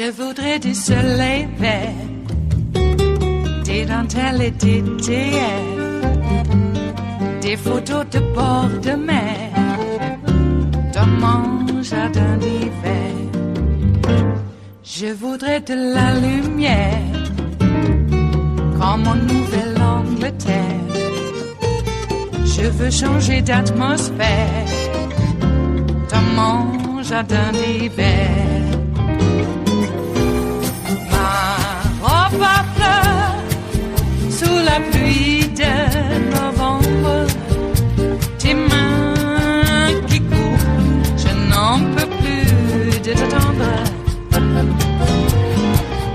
Je voudrais du soleil vert, des dentelles et des théières, des photos de bord de mer, dans mon jardin d'hiver. Je voudrais de la lumière, comme en Nouvelle-Angleterre. Je veux changer d'atmosphère, dans mon jardin d'hiver. Ma fleur sous la pluie de novembre, tes mains qui courent, je n'en peux plus de t'attendre.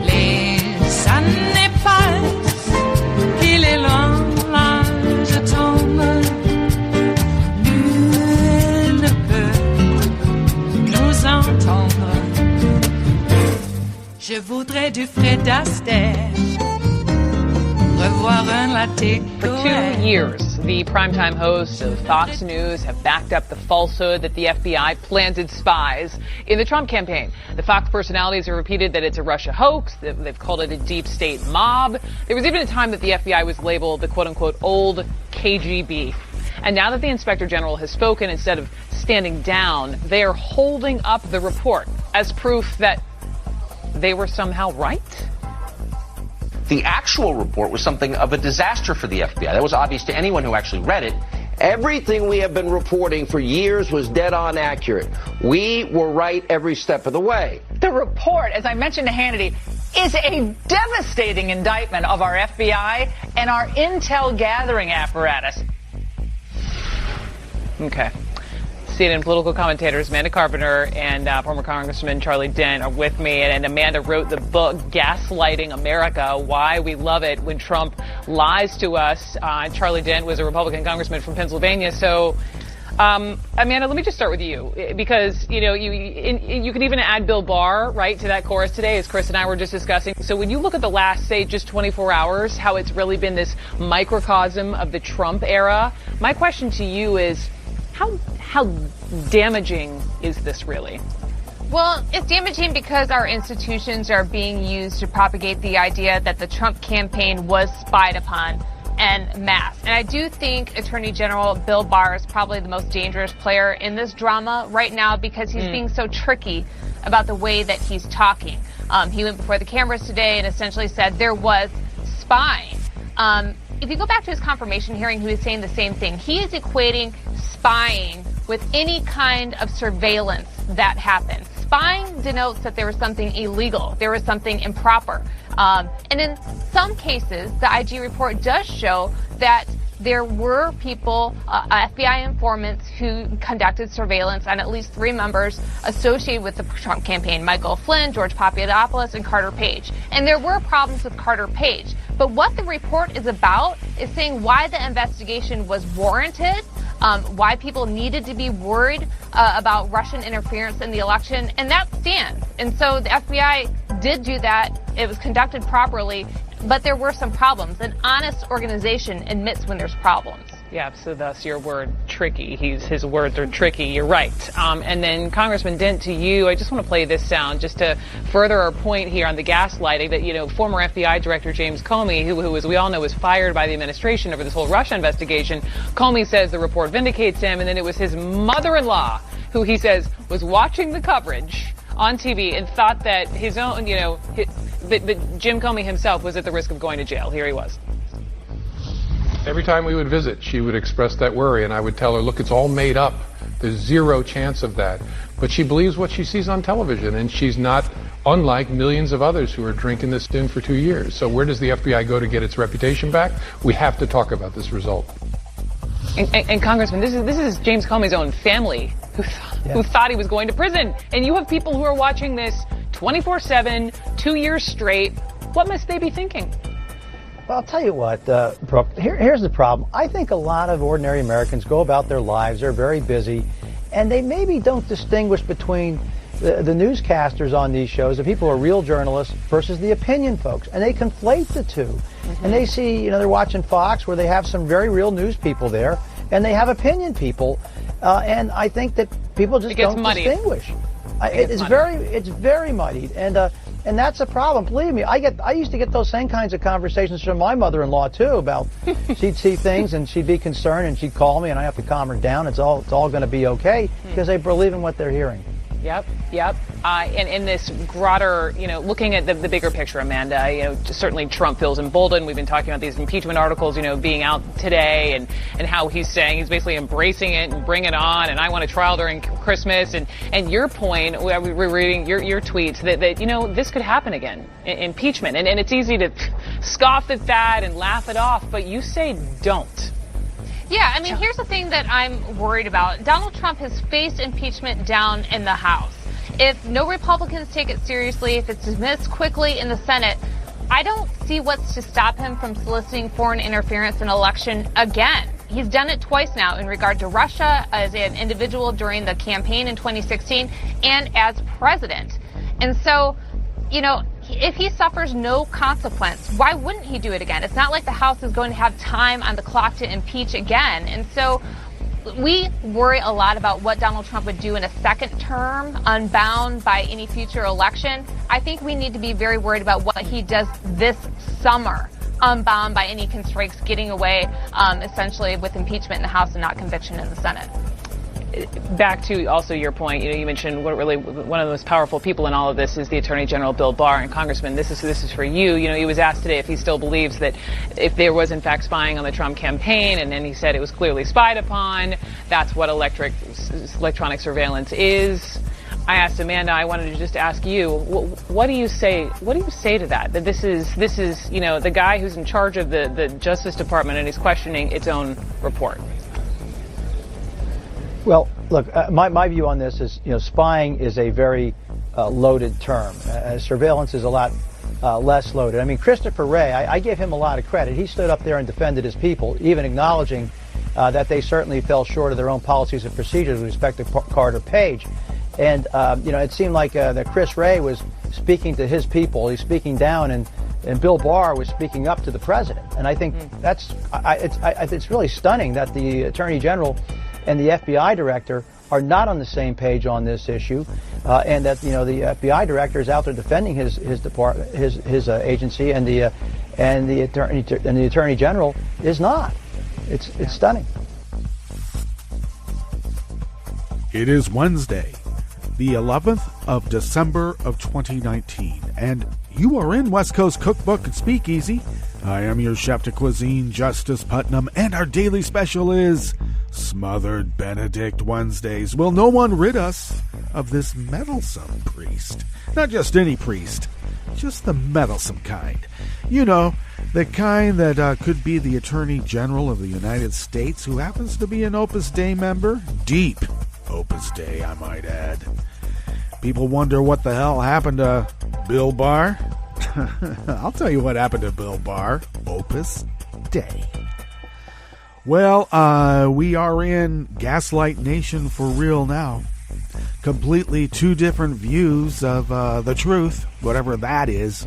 Les années passent, qu'il est loin, là je tombe. Nul ne peut nous entendre. Je voudrais du Fred Astaire, revoir un latte. For 2 years, the primetime hosts of Fox News have backed up the falsehood that the FBI planted spies in the Trump campaign. The Fox personalities have repeated that it's a Russia hoax. They've called it a deep state mob. There was even a time that the FBI was labeled the quote-unquote old KGB. And now that the Inspector General has spoken, instead of standing down, they are holding up the report as proof that they were somehow right? The actual report was something of a disaster for the FBI. That was obvious to anyone who actually read it. Everything we have been reporting for years was dead on accurate. We were right every step of the way. The report, as I mentioned to Hannity, is a devastating indictment of our FBI and our intel gathering apparatus. Okay. CNN political commentators Amanda Carpenter and former Congressman Charlie Dent are with me. And Amanda wrote the book, Gaslighting America, Why We Love It When Trump Lies to Us. Charlie Dent was a Republican congressman from Pennsylvania. So, Amanda, let me just start with you, because, you know, you could even add Bill Barr, right, to that chorus today, as Chris and I were just discussing. So when you look at the last, say, just 24 hours, how it's really been this microcosm of the Trump era, my question to you is, how damaging is this really? Well, it's damaging because our institutions are being used to propagate the idea that the Trump campaign was spied upon en masse. And I do think Attorney General Bill Barr is probably the most dangerous player in this drama right now, because he's being so tricky about the way that he's talking. He went before the cameras today and essentially said there was spying. If you go back to his confirmation hearing, he was saying the same thing. He is equating spying with any kind of surveillance that happens. Spying denotes that there was something illegal, there was something improper. And in some cases, the IG report does show that there were people, FBI informants, who conducted surveillance on at least 3 members associated with the Trump campaign: Michael Flynn, George Papadopoulos, and Carter Page. And there were problems with Carter Page. But what the report is about is saying why the investigation was warranted, why people needed to be worried about Russian interference in the election, and that stands. And so the FBI did do that. It was conducted properly. But there were some problems. An honest organization admits when there's problems. Yeah, so that's your word, tricky. His words are tricky. You're right. And then Congressman Dent, to you, I just want to play this sound just to further our point here on the gaslighting that, you know, former FBI Director James Comey, who, as we all know, was fired by the administration over this whole Russia investigation. Comey says the report vindicates him, and then it was his mother-in-law who he says was watching the coverage on TV and thought that his own, you know, that Jim Comey himself was at the risk of going to jail. Here he was. Every time we would visit, she would express that worry, and I would tell her, look, it's all made up. There's zero chance of that. But she believes what she sees on television, and she's not unlike millions of others who are drinking this in for 2 years. So where does the FBI go to get its reputation back? We have to talk about this result. And Congressman, this is James Comey's own family who thought he was going to prison. And you have people who are watching this 24/7, 2 years straight. What must they be thinking? Well, I'll tell you what, Brooke, here's the problem. I think a lot of ordinary Americans go about their lives, they're very busy, and they maybe don't distinguish between the newscasters on these shows, the people who are real journalists, versus the opinion folks, and they conflate the two. Mm-hmm. And they see, you know, they're watching Fox where they have some very real news people there, and they have opinion people, and I think that people just don't distinguish. It's very muddied, and And that's a problem. Believe me, I used to get those same kinds of conversations from my mother-in-law too. About she'd see things and she'd be concerned and she'd call me and I have to calm her down. It's all going to be okay because they believe in what they're hearing. Yep. And in this broader, looking at the bigger picture, Amanda, certainly Trump feels emboldened. We've been talking about these impeachment articles, being out today and how he's saying he's basically embracing it and bring it on. And I want a trial during Christmas. And your point, we're reading your tweets that this could happen again, impeachment. And it's easy to scoff at that and laugh it off. But you say don't. Yeah, I mean, here's the thing that I'm worried about. Donald Trump has faced impeachment down in the House. If no Republicans take it seriously, if it's dismissed quickly in the Senate, I don't see what's to stop him from soliciting foreign interference in election again. He's done it twice now in regard to Russia as an individual during the campaign in 2016 and as president. And so, if he suffers no consequence, why wouldn't he do it again? It's not like the House is going to have time on the clock to impeach again. And so we worry a lot about what Donald Trump would do in a second term, unbound by any future election. I think we need to be very worried about what he does this summer, unbound by any constraints, getting away essentially with impeachment in the House and not conviction in the Senate. Back to also your point, you mentioned one of the most powerful people in all of this is the Attorney General Bill Barr. And Congressman, this is for you. He was asked today if he still believes that if there was in fact spying on the Trump campaign, and then he said it was clearly spied upon. That's what electronic surveillance is. I asked Amanda. I wanted to just ask you, what do you say? What do you say to that? That this is the guy who's in charge of the Justice Department and he's questioning its own report. Well, look, my view on this is, spying is a very loaded term. Surveillance is a lot less loaded. I mean, Christopher Wray, I give him a lot of credit. He stood up there and defended his people, even acknowledging that they certainly fell short of their own policies and procedures with respect to Carter Page. And, it seemed like that Chris Wray was speaking to his people. He's speaking down, and Bill Barr was speaking up to the president. And I think it's really stunning that the Attorney General and the FBI director are not on the same page on this issue, and that the FBI director is out there defending his department, his agency, and the Attorney General is not. It's stunning. It is Wednesday, the 11th of December of 2019, and you are in West Coast Cookbook and Speakeasy. I am your chef de cuisine, Justice Putnam, and our daily special is Smothered Benedict Wednesdays. Will no one rid us of this meddlesome priest? Not just any priest, just the meddlesome kind. The kind that could be the Attorney General of the United States who happens to be an Opus Dei member. Deep Opus Dei, I might add. People wonder what the hell happened to Bill Barr. I'll tell you what happened to Bill Barr. Opus Dei. Well, we are in Gaslight Nation for real now. Completely two different views of the truth, whatever that is.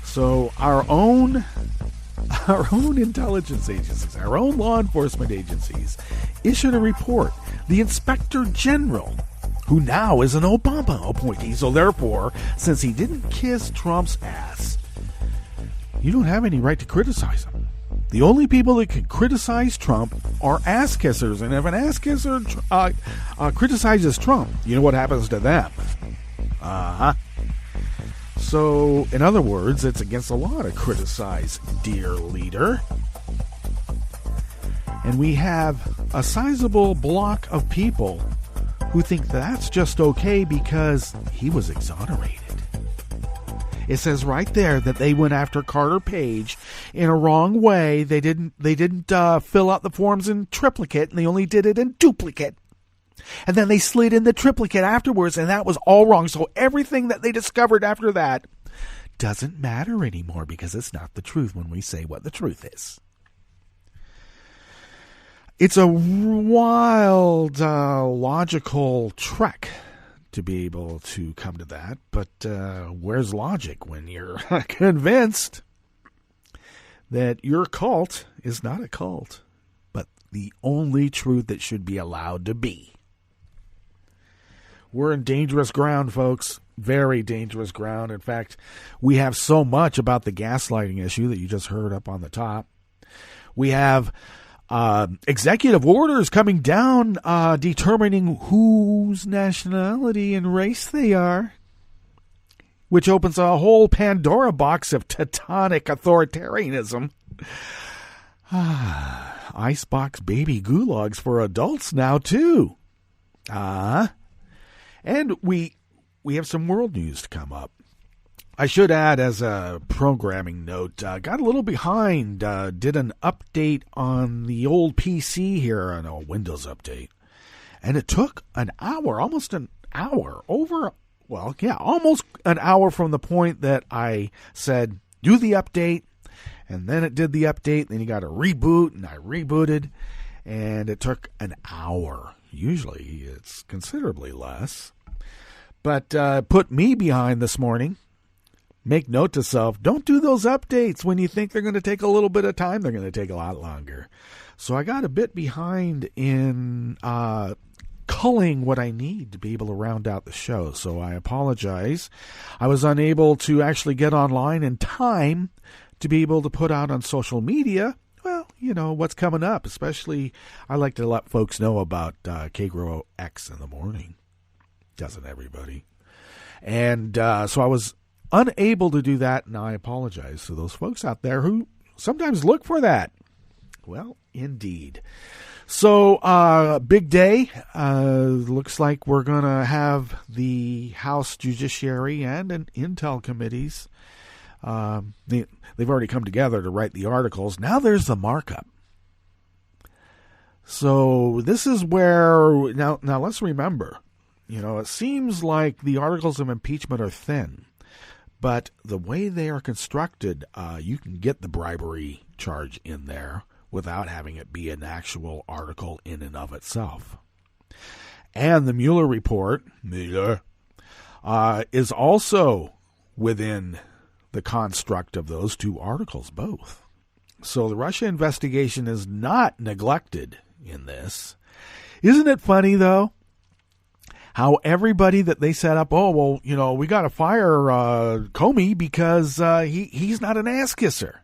So our own intelligence agencies, our own law enforcement agencies, issued a report. The Inspector General, who now is an Obama appointee, so therefore, since he didn't kiss Trump's ass, you don't have any right to criticize him. The only people that can criticize Trump are ass kissers, and if an ass kisser criticizes Trump, you know what happens to them? So, in other words, it's against the law to criticize dear leader. And we have a sizable block of people who think that's just okay because he was exonerated. It says right there that they went after Carter Page in a wrong way. They didn't fill out the forms in triplicate, and they only did it in duplicate. And then they slid in the triplicate afterwards, and that was all wrong. So everything that they discovered after that doesn't matter anymore because it's not the truth when we say what the truth is. It's a wild, logical trek to be able to come to that, but where's logic when you're convinced that your cult is not a cult, but the only truth that should be allowed to be? We're in dangerous ground, folks. Very dangerous ground. In fact, we have so much about the gaslighting issue that you just heard up on the top. We have executive orders coming down determining whose nationality and race they are, which opens a whole Pandora box of tectonic authoritarianism. Icebox baby gulags for adults now, too. And we have some world news to come up. I should add, as a programming note, got a little behind, did an update on the old PC here, on a Windows update. And it took an hour, almost an hour, almost an hour from the point that I said, do the update, and then it did the update, then you got to reboot, and I rebooted, and it took an hour. Usually it's considerably less. But put me behind this morning. Make note to self, don't do those updates when you think they're going to take a little bit of time. They're going to take a lot longer. So I got a bit behind in culling what I need to be able to round out the show. So I apologize. I was unable to actually get online in time to be able to put out on social media, well, you know, what's coming up. Especially, I like to let folks know about KGRO X in the morning. Doesn't everybody? And so I was unable to do that, and I apologize to those folks out there who sometimes look for that. Well, indeed. So, big day. Looks like we're going to have the House Judiciary and an Intel committees. They've already come together to write the articles. Now there's the markup. So this is where, now let's remember, you know, it seems like the articles of impeachment are thin. But the way they are constructed, you can get the bribery charge in there without having it be an actual article in and of itself. And the Mueller report, is also within the construct of those two articles, both. So the Russia investigation is not neglected in this. Isn't it funny, though? How everybody that they set up, oh, well, you know, we got to fire Comey because he's not an ass kisser.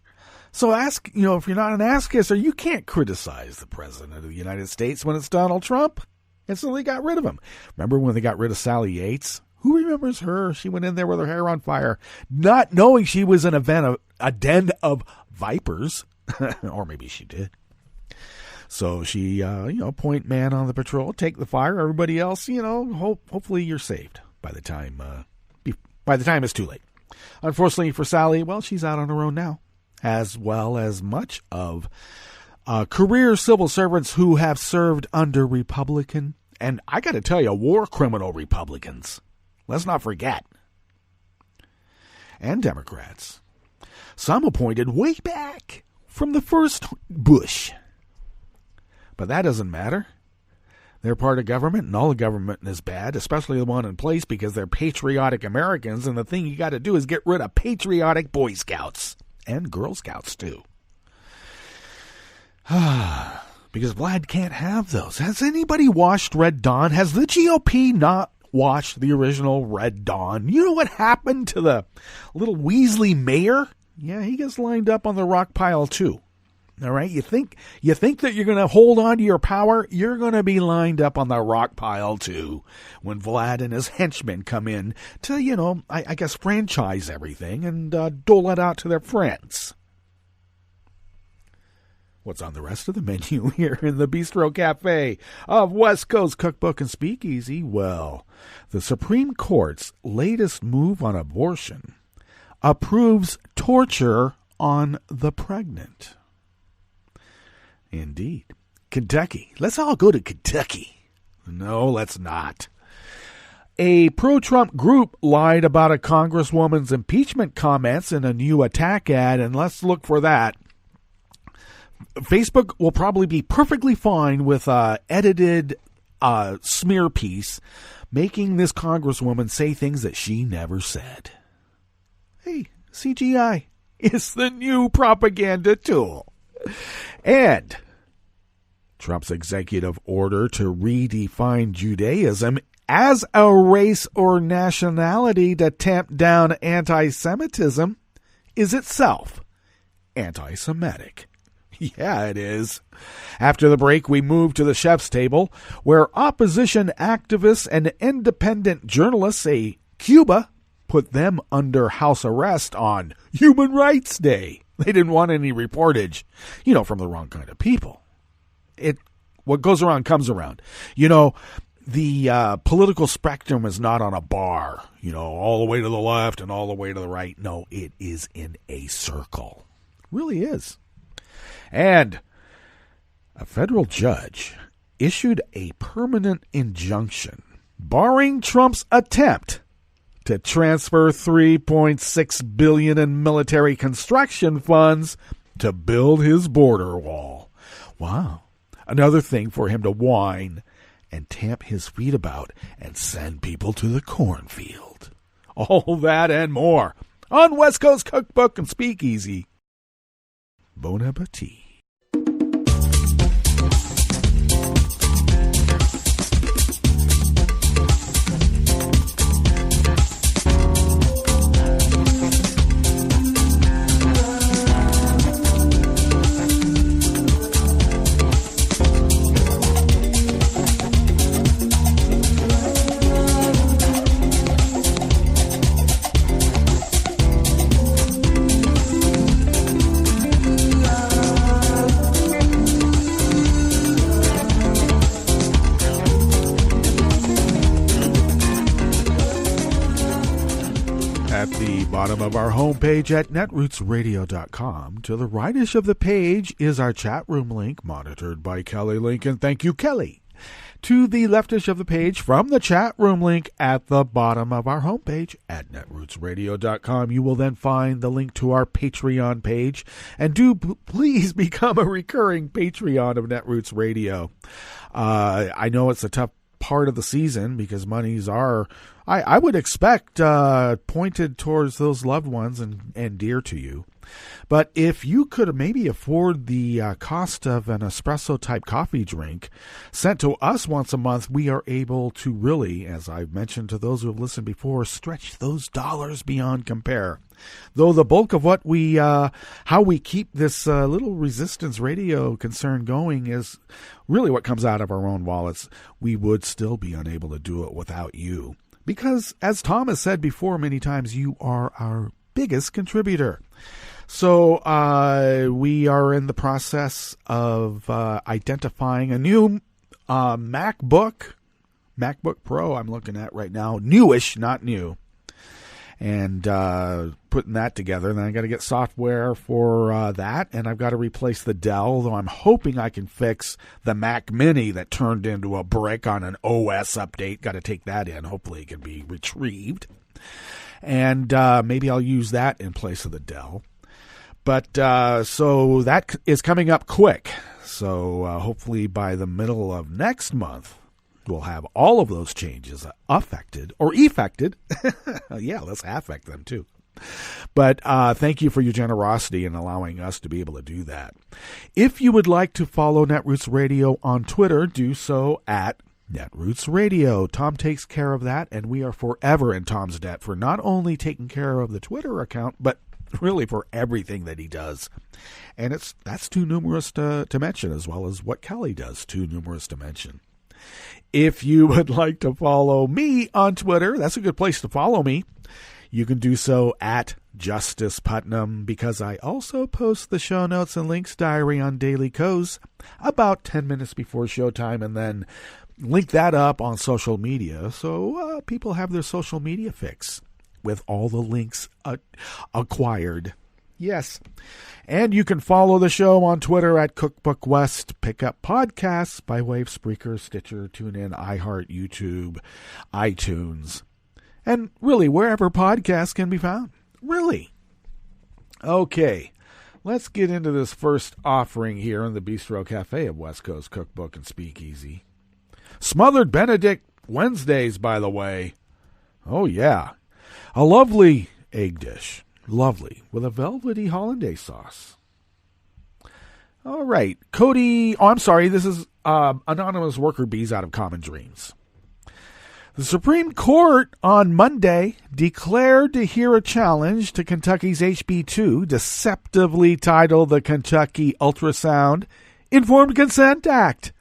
So if you're not an ass kisser, you can't criticize the president of the United States when it's Donald Trump. And so they got rid of him. Remember when they got rid of Sally Yates? Who remembers her? She went in there with her hair on fire, not knowing she was in a den of vipers. Or maybe she did. So she, point man on the patrol, take the fire. Everybody else, hopefully you're saved by the time it's too late. Unfortunately for Sally, well, she's out on her own now, as well as much of career civil servants who have served under Republican, and I got to tell you, war criminal Republicans. Let's not forget. And Democrats. Some appointed way back from the first Bush. But that doesn't matter. They're part of government, and all the government is bad, especially the one in place, because they're patriotic Americans, and the thing you got to do is get rid of patriotic Boy Scouts. And Girl Scouts, too. Because Vlad can't have those. Has anybody watched Red Dawn? Has the GOP not watched the original Red Dawn? You know what happened to the little Weasley mayor? Yeah, he gets lined up on the rock pile, too. All right, you think that you're going to hold on to your power? You're going to be lined up on the rock pile, too, when Vlad and his henchmen come in to, I guess, franchise everything and dole it out to their friends. What's on the rest of the menu here in the Bistro Cafe of West Coast Cookbook and Speakeasy? Well, the Supreme Court's latest move on abortion approves torture on the pregnant. Indeed. Kentucky. Let's all go to Kentucky. No, let's not. A pro-Trump group lied about a congresswoman's impeachment comments in a new attack ad, and let's look for that. Facebook will probably be perfectly fine with an edited smear piece making this congresswoman say things that she never said. Hey, CGI is the new propaganda tool. And Trump's executive order to redefine Judaism as a race or nationality to tamp down anti-Semitism is itself anti-Semitic. Yeah, it is. After the break, we move to the chef's table, where opposition activists and independent journalists say Cuba put them under house arrest on Human Rights Day. They didn't want any reportage, from the wrong kind of people. What goes around comes around. The political spectrum is not on a bar, all the way to the left and all the way to the right. No, it is in a circle. It really is. And a federal judge issued a permanent injunction barring Trump's attempt to transfer $3.6 billion in military construction funds to build his border wall. Wow. Another thing for him to whine and tamp his feet about and send people to the cornfield. All that and more on West Coast Cookbook and Speakeasy. Bon appetit. Bottom of our homepage at netrootsradio.com. To the rightish of the page is our chat room link, monitored by Kelly Lincoln. Thank you, Kelly. To the leftish of the page from the chat room link at the bottom of our homepage at netrootsradio.com, you will then find the link to our Patreon page. And do please become a recurring Patreon of Netroots Radio. I know it's a tough part of the season because monies are, I would expect, pointed towards those loved ones and dear to you. But if you could maybe afford the cost of an espresso-type coffee drink sent to us once a month, we are able to really, as I've mentioned to those who have listened before, stretch those dollars beyond compare. Though the bulk of what we, how we keep this little resistance radio concern going is really what comes out of our own wallets, we would still be unable to do it without you. Because, as Tom has said before many times, you are our biggest contributor. So we are in the process of identifying a new MacBook Pro I'm looking at right now. Newish, not new. And putting that together. Then I got to get software for that. And I've got to replace the Dell, though I'm hoping I can fix the Mac Mini that turned into a brick on an OS update. Got to take that in. Hopefully it can be retrieved. And maybe I'll use that in place of the Dell. But so that is coming up quick. So hopefully by the middle of next month, we'll have all of those changes affected or effected. Yeah, let's affect them too. But thank you for your generosity in allowing us to be able to do that. If you would like to follow Netroots Radio on Twitter, do so at Netroots Radio. Tom takes care of that, and we are forever in Tom's debt for not only taking care of the Twitter account, but really for everything that he does. And that's too numerous to mention, as well as what Kelly does, too numerous to mention. If you would like to follow me on Twitter, that's a good place to follow me. You can do so at Justice Putnam, because I also post the show notes and links diary on Daily Co's about 10 minutes before showtime, and then link that up on social media so people have their social media fix with all the links acquired. Yes. And you can follow the show on Twitter at Cookbook West. Pick up podcasts by way of Spreaker, Stitcher, TuneIn, iHeart, YouTube, iTunes, and really wherever podcasts can be found. Really. Okay. Let's get into this first offering here in the Bistro Cafe of West Coast Cookbook and Speakeasy. Smothered Benedict Wednesdays, by the way. Oh, yeah. A lovely egg dish. Lovely. With a velvety hollandaise sauce. All right. Cody. Oh, I'm sorry. This is Anonymous Worker Bees out of Common Dreams. The Supreme Court on Monday declared to hear a challenge to Kentucky's HB 2, deceptively titled the Kentucky Ultrasound Informed Consent Act,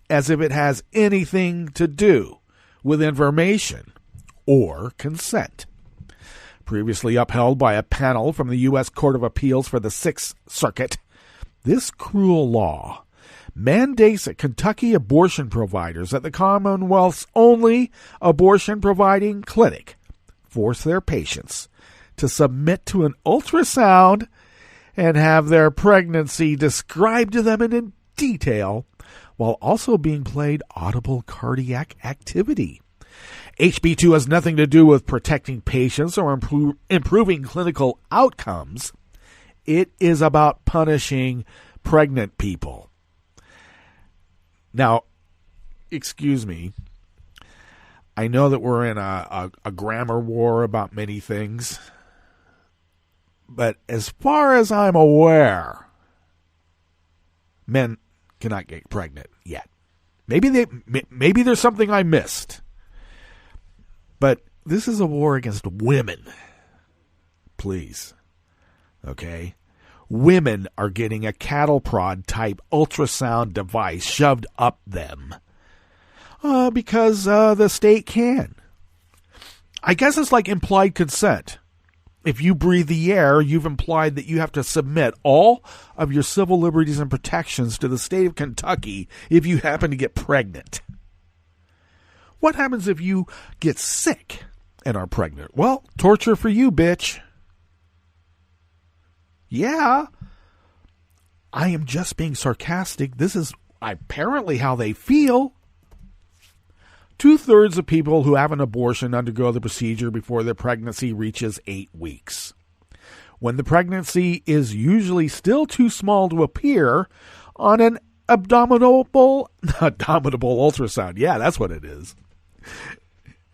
as if it has anything to do with information or consent. Previously upheld by a panel from the U.S. Court of Appeals for the Sixth Circuit, this cruel law mandates that Kentucky abortion providers at the Commonwealth's only abortion-providing clinic force their patients to submit to an ultrasound and have their pregnancy described to them in detail while also being played audible cardiac activity. HB2 has nothing to do with protecting patients or improving clinical outcomes. It is about punishing pregnant people. Now, excuse me, I know that we're in a grammar war about many things, but as far as I'm aware, men cannot get pregnant yet. Maybe there's something I missed, but this is a war against women. Please, okay? Women are getting a cattle prod type ultrasound device shoved up them because the state can. I guess it's like implied consent. If you breathe the air, you've implied that you have to submit all of your civil liberties and protections to the state of Kentucky if you happen to get pregnant. What happens if you get sick and are pregnant? Well, torture for you, bitch. Yeah, I am just being sarcastic. This is apparently how they feel. 2/3 of people who have an abortion undergo the procedure before their pregnancy reaches 8 weeks. When the pregnancy is usually still too small to appear on an abdominal ultrasound. Yeah, that's what it is.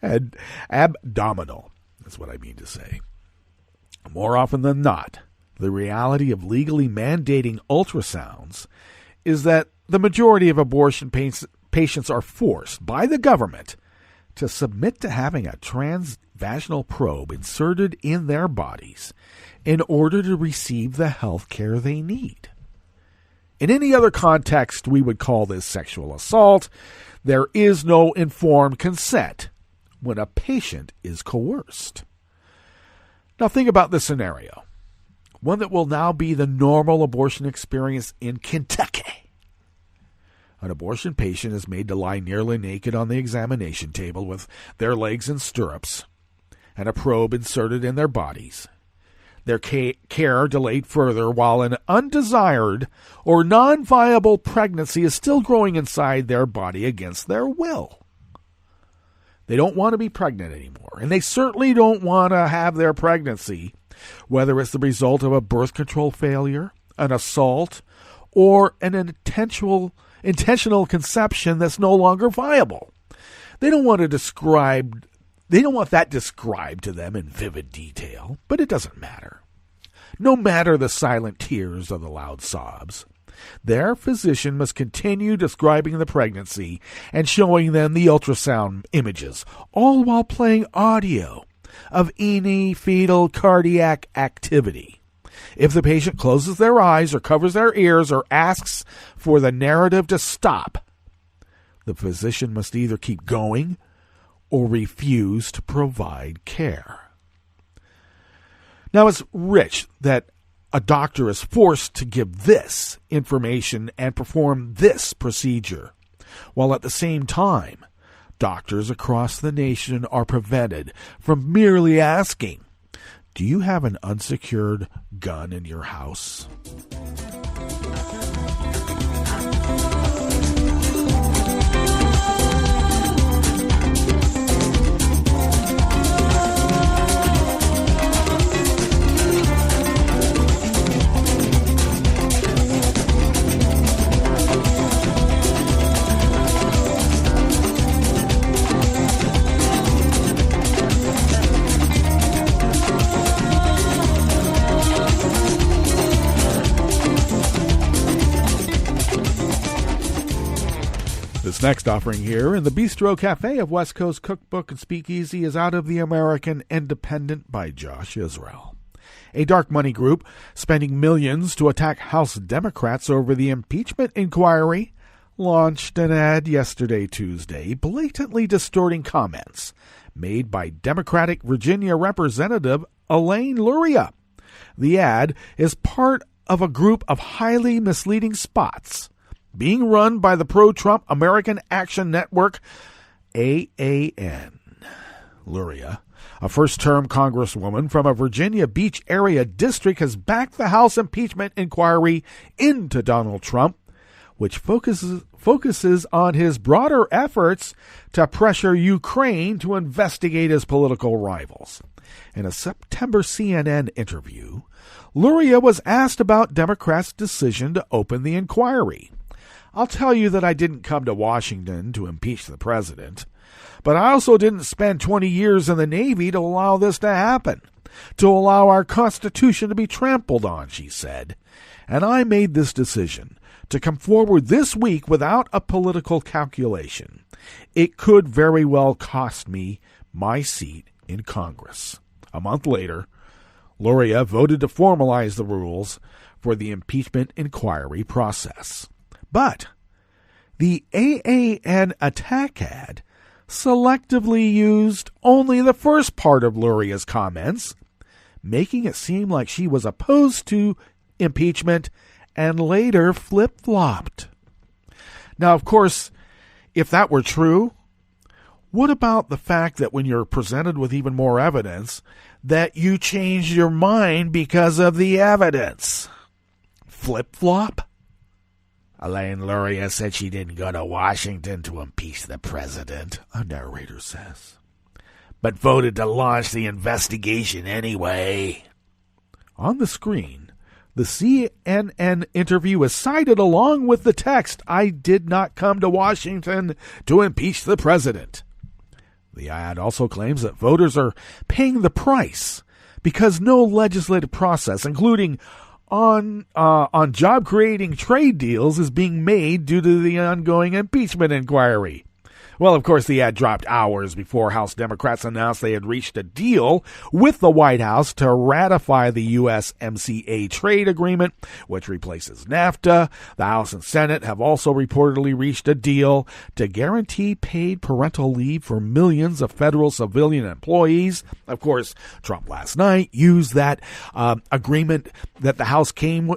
And abdominal. That's what I mean to say. More often than not, the reality of legally mandating ultrasounds is that the majority of abortion patients are forced by the government to submit to having a transvaginal probe inserted in their bodies in order to receive the health care they need. In any other context, we would call this sexual assault. There is no informed consent when a patient is coerced. Now think about this scenario. One that will now be the normal abortion experience in Kentucky. An abortion patient is made to lie nearly naked on the examination table with their legs in stirrups and a probe inserted in their bodies. Their care delayed further while an undesired or non-viable pregnancy is still growing inside their body against their will. They don't want to be pregnant anymore, and they certainly don't want to have their pregnancy, whether it's the result of a birth control failure, an assault, or an intentional conception that's no longer viable. They don't want that described to them in vivid detail, but it doesn't matter. No matter the silent tears or the loud sobs, their physician must continue describing the pregnancy and showing them the ultrasound images, all while playing audio of any fetal cardiac activity. If the patient closes their eyes or covers their ears or asks for the narrative to stop, the physician must either keep going or refuse to provide care. Now, it's rich that a doctor is forced to give this information and perform this procedure, while at the same time, doctors across the nation are prevented from merely asking, "Do you have an unsecured gun in your house?" This next offering here in the Bistro Cafe of West Coast Cookbook and Speakeasy is out of the American Independent by Josh Israel. A dark money group spending millions to attack House Democrats over the impeachment inquiry launched an ad yesterday, Tuesday, blatantly distorting comments made by Democratic Virginia Representative Elaine Luria. The ad is part of a group of highly misleading spots being run by the pro-Trump American Action Network, AAN. Luria, a first-term congresswoman from a Virginia Beach area district, has backed the House impeachment inquiry into Donald Trump, which focuses on his broader efforts to pressure Ukraine to investigate his political rivals. In a September CNN interview, Luria was asked about Democrats' decision to open the inquiry. I'll tell you that I didn't come to Washington to impeach the president, but I also didn't spend 20 years in the Navy to allow this to happen, to allow our Constitution to be trampled on, she said. And I made this decision to come forward this week without a political calculation. It could very well cost me my seat in Congress. A month later, Luria voted to formalize the rules for the impeachment inquiry process. But the AAN attack ad selectively used only the first part of Luria's comments, making it seem like she was opposed to impeachment and later flip-flopped. Now, of course, if that were true, what about the fact that when you're presented with even more evidence, that you changed your mind because of the evidence? Flip-flop? Elaine Luria said she didn't go to Washington to impeach the president, a narrator says, but voted to launch the investigation anyway. On the screen, the CNN interview is cited along with the text, "I did not come to Washington to impeach the president." The ad also claims that voters are paying the price because no legislative process, including on job-creating trade deals, is being made due to the ongoing impeachment inquiry. Well, of course, the ad dropped hours before House Democrats announced they had reached a deal with the White House to ratify the USMCA trade agreement, which replaces NAFTA. The House and Senate have also reportedly reached a deal to guarantee paid parental leave for millions of federal civilian employees. Of course, Trump last night used that agreement that the House came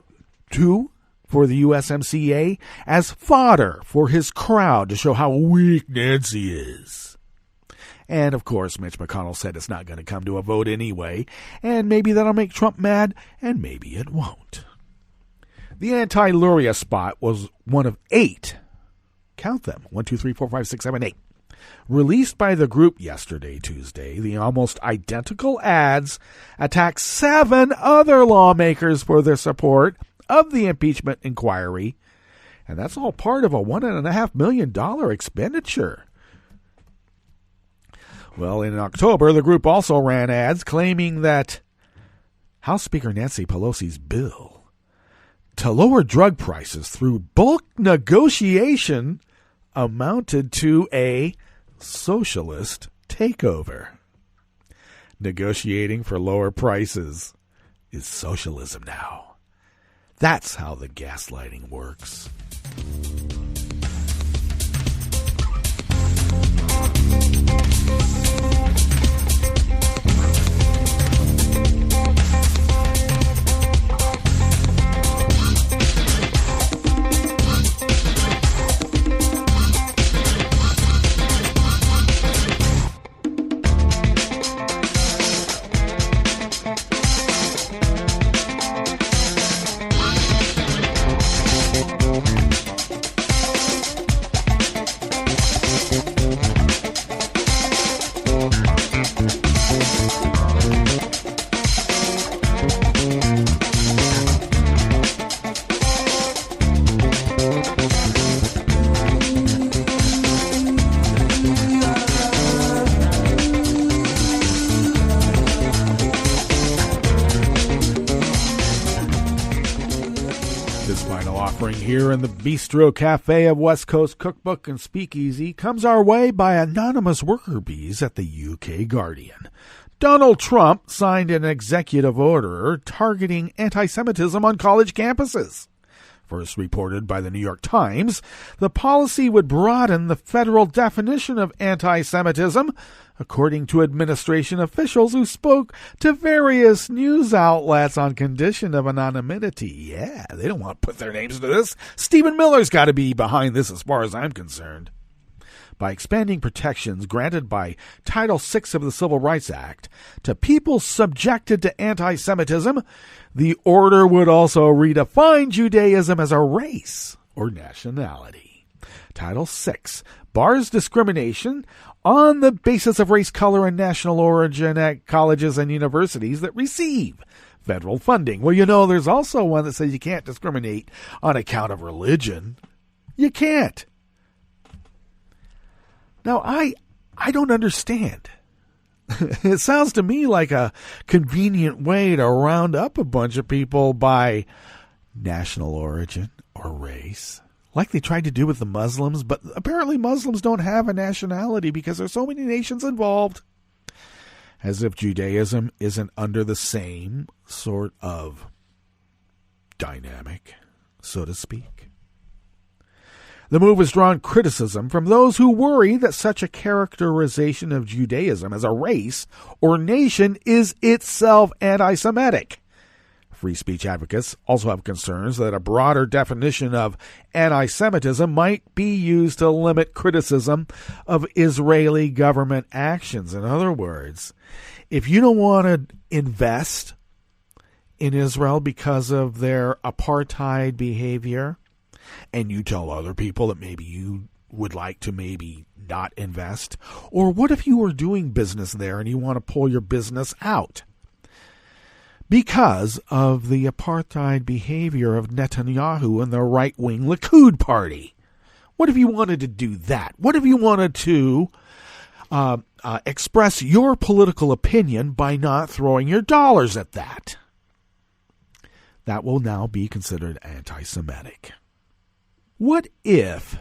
to for the USMCA as fodder for his crowd to show how weak Nancy is. And, of course, Mitch McConnell said it's not going to come to a vote anyway, and maybe that'll make Trump mad, and maybe it won't. The anti-Luria spot was one of 8, count them, 1, 2, 3, 4, 5, 6, 7, 8, released by the group yesterday, Tuesday. The almost identical ads attacked 7 other lawmakers for their support of the impeachment inquiry, and that's all part of a $1.5 million expenditure. Well, in October, the group also ran ads claiming that House Speaker Nancy Pelosi's bill to lower drug prices through bulk negotiation amounted to a socialist takeover. Negotiating for lower prices is socialism now. That's how the gaslighting works. This final offering here in the Bistro Cafe of West Coast Cookbook and Speakeasy comes our way by anonymous worker bees at the UK Guardian. Donald Trump signed an executive order targeting antisemitism on college campuses. First reported by the New York Times, the policy would broaden the federal definition of anti-Semitism, according to administration officials who spoke to various news outlets on condition of anonymity. Yeah, they don't want to put their names to this. Stephen Miller's got to be behind this as far as I'm concerned. By expanding protections granted by Title VI of the Civil Rights Act to people subjected to anti-Semitism, the order would also redefine Judaism as a race or nationality. Title VI bars discrimination on the basis of race, color, and national origin at colleges and universities that receive federal funding. Well, you know, there's also one that says you can't discriminate on account of religion. You can't. Now, I don't understand. It sounds to me like a convenient way to round up a bunch of people by national origin or race, like they tried to do with the Muslims, but apparently Muslims don't have a nationality because there's so many nations involved. As if Judaism isn't under the same sort of dynamic, so to speak. The move has drawn criticism from those who worry that such a characterization of Judaism as a race or nation is itself anti-Semitic. Free speech advocates also have concerns that a broader definition of anti-Semitism might be used to limit criticism of Israeli government actions. In other words, if you don't want to invest in Israel because of their apartheid behavior, and you tell other people that maybe you would like to maybe not invest, or what if you were doing business there and you want to pull your business out because of the apartheid behavior of Netanyahu and the right-wing Likud party? What if you wanted to do that? What if you wanted to express your political opinion by not throwing your dollars at that? That will now be considered anti-Semitic. What if,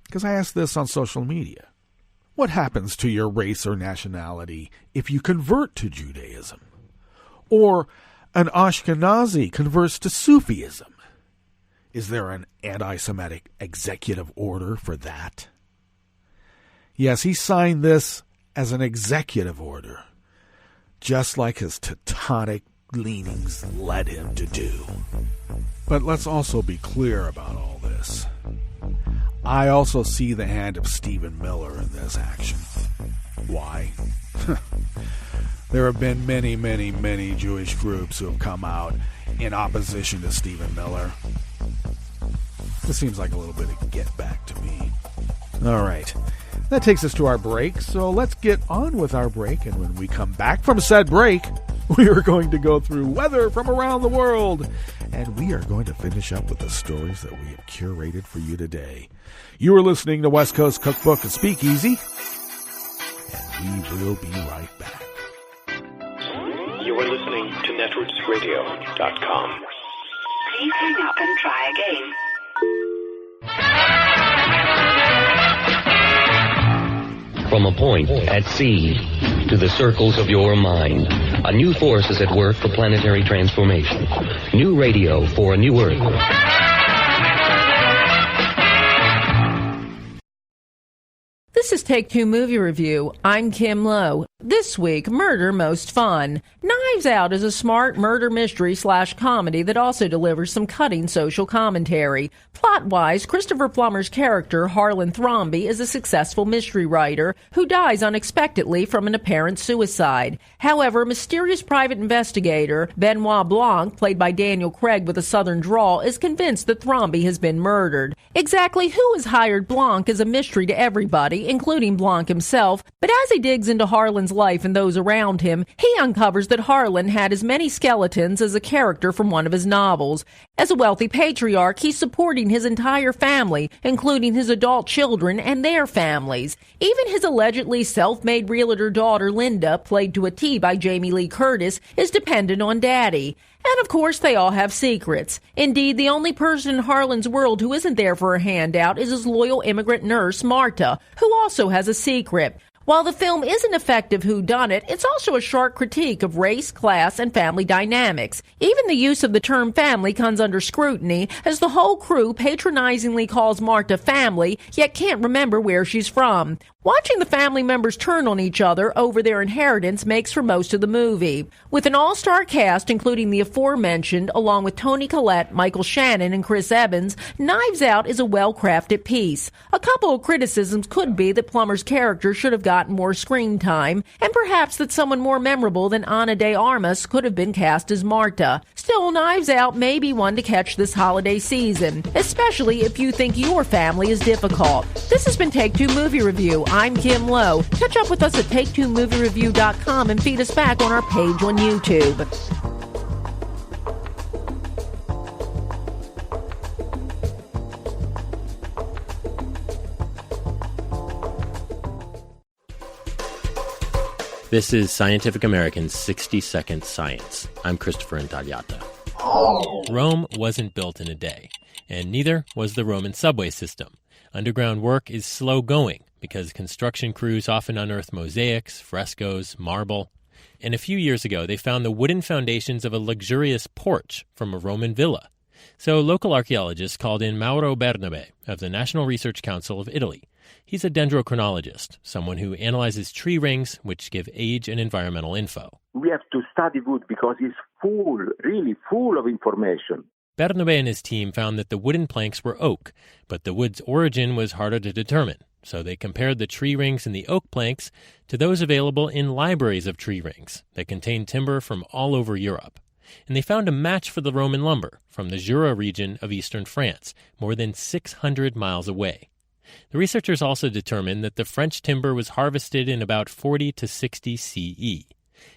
because I asked this on social media, what happens to your race or nationality if you convert to Judaism? Or an Ashkenazi converts to Sufism? Is there an anti-Semitic executive order for that? Yes, he signed this as an executive order, just like his Teutonic leanings led him to do. But let's also be clear about all this. I also see the hand of Stephen Miller in this action. Why? There have been many, many, many Jewish groups who have come out in opposition to Stephen Miller. This seems like a little bit of get back to me. All right. That takes us to our break, so let's get on with our break, and when we come back from said break, we are going to go through weather from around the world, and we are going to finish up with the stories that we have curated for you today. You are listening to West Coast Cookbook and Speakeasy, and we will be right back. You are listening to netrootsradio.com. Please hang up and try again. From a point at sea to the circles of your mind, a new force is at work for planetary transformation. New radio for a new Earth. This is Take Two Movie Review. I'm Kim Lowe. This week, Murder Most Fun. Knives Out is a smart murder mystery / comedy that also delivers some cutting social commentary. Plot-wise, Christopher Plummer's character, Harlan Thrombey, is a successful mystery writer who dies unexpectedly from an apparent suicide. However, mysterious private investigator Benoit Blanc, played by Daniel Craig with a southern drawl, is convinced that Thrombey has been murdered. Exactly who has hired Blanc is a mystery to everybody, including Blanc himself, but as he digs into Harlan's life and those around him, he uncovers that Harlan had as many skeletons as a character from one of his novels. As a wealthy patriarch, he's supporting his entire family, including his adult children and their families. Even his allegedly self-made realtor daughter, Linda, played to a T by Jamie Lee Curtis, is dependent on Daddy. And of course, they all have secrets. Indeed, the only person in Harlan's world who isn't there for a handout is his loyal immigrant nurse, Marta, who also has a secret. While the film is an effective whodunit, it's also a sharp critique of race, class, and family dynamics. Even the use of the term family comes under scrutiny, as the whole crew patronizingly calls Marta family, yet can't remember where she's from. Watching the family members turn on each other over their inheritance makes for most of the movie. With an all-star cast, including the aforementioned, along with Toni Collette, Michael Shannon, and Chris Evans, Knives Out is a well-crafted piece. A couple of criticisms could be that Plummer's character should have gotten more screen time, and perhaps that someone more memorable than Ana de Armas could have been cast as Marta. Still, Knives Out may be one to catch this holiday season, especially if you think your family is difficult. This has been Take Two Movie Review. I'm Kim Lowe. Catch up with us at TakeTwoMovieReview.com and feed us back on our page on YouTube. This is Scientific American's 60-Second Science. I'm Christopher Intagliata. Rome wasn't built in a day, and neither was the Roman subway system. Underground work is slow going because construction crews often unearth mosaics, frescoes, marble. And a few years ago, they found the wooden foundations of a luxurious porch from a Roman villa. So local archaeologists called in Mauro Bernabe of the National Research Council of Italy. He's a dendrochronologist, someone who analyzes tree rings, which give age and environmental info. We have to study wood because it's full, really full of information. Bernabe and his team found that the wooden planks were oak, but the wood's origin was harder to determine. So they compared the tree rings in the oak planks to those available in libraries of tree rings that contain timber from all over Europe. And they found a match for the Roman lumber from the Jura region of eastern France, more than 600 miles away. The researchers also determined that the French timber was harvested in about 40 to 60 CE,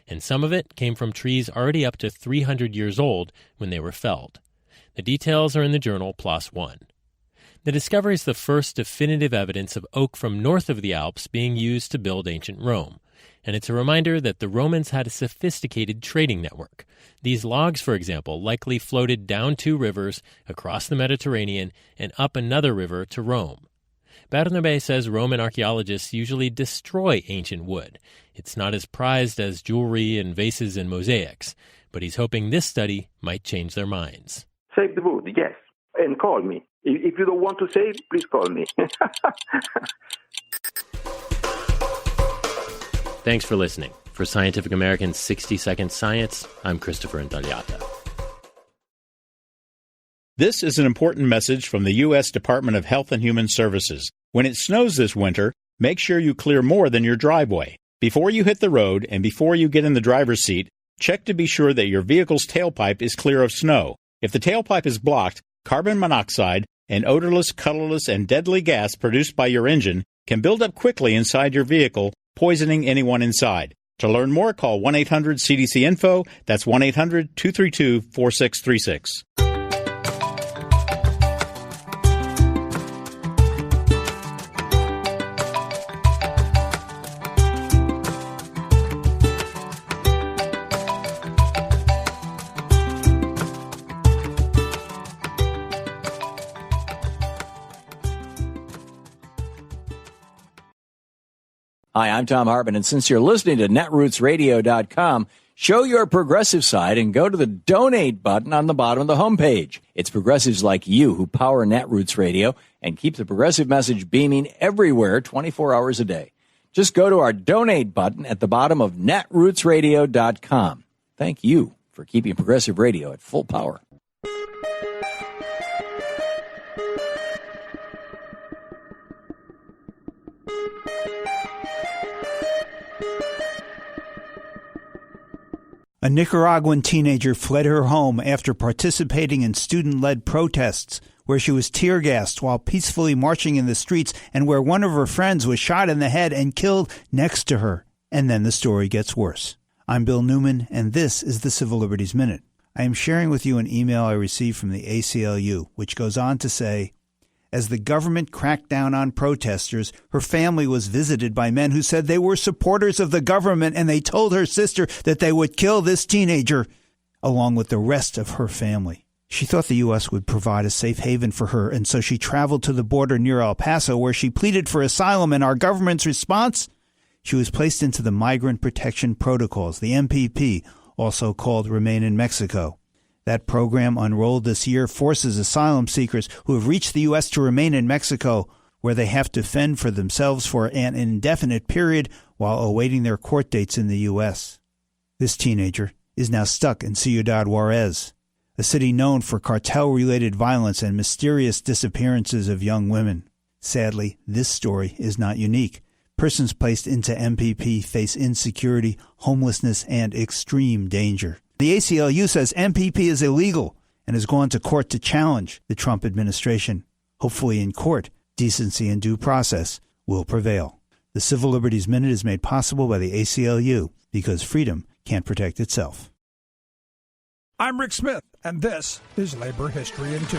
and some of it came from trees already up to 300 years old when they were felled. The details are in the journal PLOS ONE. The discovery is the first definitive evidence of oak from north of the Alps being used to build ancient Rome, and it's a reminder that the Romans had a sophisticated trading network. These logs, for example, likely floated down 2 rivers, across the Mediterranean, and up another river to Rome. Bernabe says Roman archaeologists usually destroy ancient wood. It's not as prized as jewelry and vases and mosaics, but he's hoping this study might change their minds. Save the wood, yes, and call me. If you don't want to save, please call me. Thanks for listening. For Scientific American's 60-Second Science, I'm Christopher Intagliata. This is an important message from the U.S. Department of Health and Human Services. When it snows this winter, make sure you clear more than your driveway. Before you hit the road and before you get in the driver's seat, check to be sure that your vehicle's tailpipe is clear of snow. If the tailpipe is blocked, carbon monoxide, an odorless, colorless, and deadly gas produced by your engine can build up quickly inside your vehicle, poisoning anyone inside. To learn more, call 1-800-CDC-INFO. That's 1-800-232-4636. Hi, I'm Tom Hartman, and since you're listening to netrootsradio.com, show your progressive side and go to the donate button on the bottom of the homepage. It's progressives like you who power Netroots Radio and keep the progressive message beaming everywhere 24 hours a day. Just go to our donate button at the bottom of netrootsradio.com. Thank you for keeping progressive radio at full power. A Nicaraguan teenager fled her home after participating in student-led protests, where she was tear-gassed while peacefully marching in the streets and where one of her friends was shot in the head and killed next to her. And then the story gets worse. I'm Bill Newman, and this is the Civil Liberties Minute. I am sharing with you an email I received from the ACLU, which goes on to say, as the government cracked down on protesters, her family was visited by men who said they were supporters of the government, and they told her sister that they would kill this teenager. along with the rest of her family. She thought the U.S. would provide a safe haven for her, and so she traveled to the border near El Paso, where she pleaded for asylum, and our government's response? She was placed into the Migrant Protection Protocols, the MPP, also called Remain in Mexico. That program, unrolled this year, forces asylum seekers who have reached the U.S. to remain in Mexico, where they have to fend for themselves for an indefinite period while awaiting their court dates in the U.S. This teenager is now stuck in Ciudad Juarez, a city known for cartel-related violence and mysterious disappearances of young women. Sadly, this story is not unique. Persons placed into MPP face insecurity, homelessness, and extreme danger. The ACLU says MPP is illegal and has gone to court to challenge the Trump administration. Hopefully in court, decency and due process will prevail. The Civil Liberties Minute is made possible by the ACLU because freedom can't protect itself. I'm Rick Smith, and this is Labor History in 2.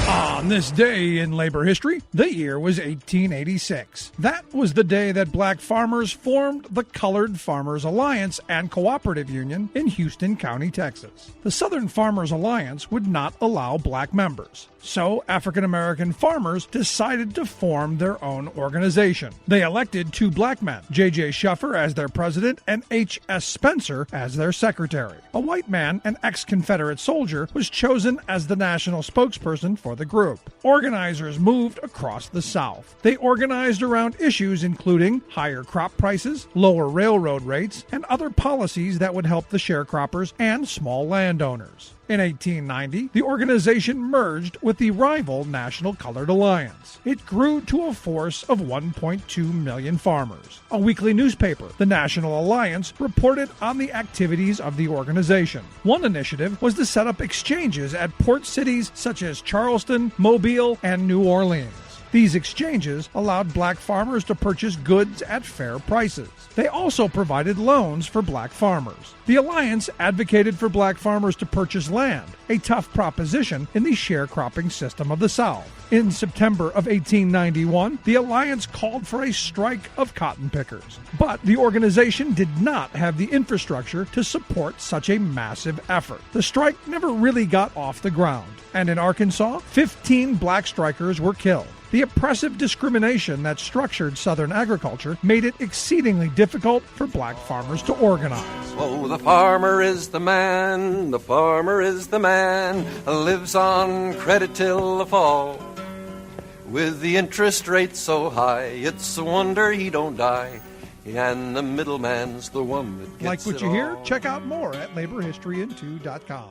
On this day in labor history, the year was 1886. That was the day that black farmers formed the Colored Farmers Alliance and Cooperative Union in Houston County, Texas. The Southern Farmers Alliance would not allow black members, so African-American farmers decided to form their own organization. They elected 2 black men, J.J. Shuffer as their president and H.S. Spencer as their secretary. A white man, an ex-Confederate soldier, was chosen as the national spokesperson for the group. Organizers moved across the South. They organized around issues including higher crop prices, lower railroad rates, and other policies that would help the sharecroppers and small landowners. In 1890, the organization merged with the rival National Colored Alliance. It grew to a force of 1.2 million farmers. A weekly newspaper, the National Alliance, reported on the activities of the organization. One initiative was to set up exchanges at port cities such as Charleston, Mobile, and New Orleans. These exchanges allowed black farmers to purchase goods at fair prices. They also provided loans for black farmers. The Alliance advocated for black farmers to purchase land, a tough proposition in the sharecropping system of the South. In September of 1891, the Alliance called for a strike of cotton pickers. But the organization did not have the infrastructure to support such a massive effort. The strike never really got off the ground. And in Arkansas, 15 black strikers were killed. The oppressive discrimination that structured Southern agriculture made it exceedingly difficult for black farmers to organize. Oh, the farmer is the man, the farmer is the man, lives on credit till the fall. With the interest rate so high, it's a wonder he don't die. And the middleman's the one that gets Like what you hear? Check out more at laborhistoryin2.com.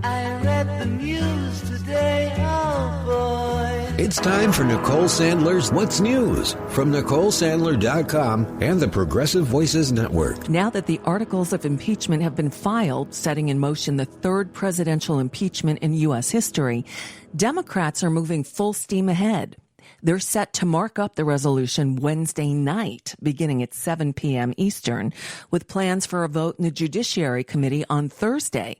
I read the news today, oh boy. It's time for Nicole Sandler's What's News from NicoleSandler.com and the Progressive Voices Network. Now that the articles of impeachment have been filed, setting in motion the 3rd presidential impeachment in U.S. history, Democrats are moving full steam ahead. They're set to mark up the resolution Wednesday night, beginning at 7 p.m. Eastern, with plans for a vote in the Judiciary Committee on Thursday,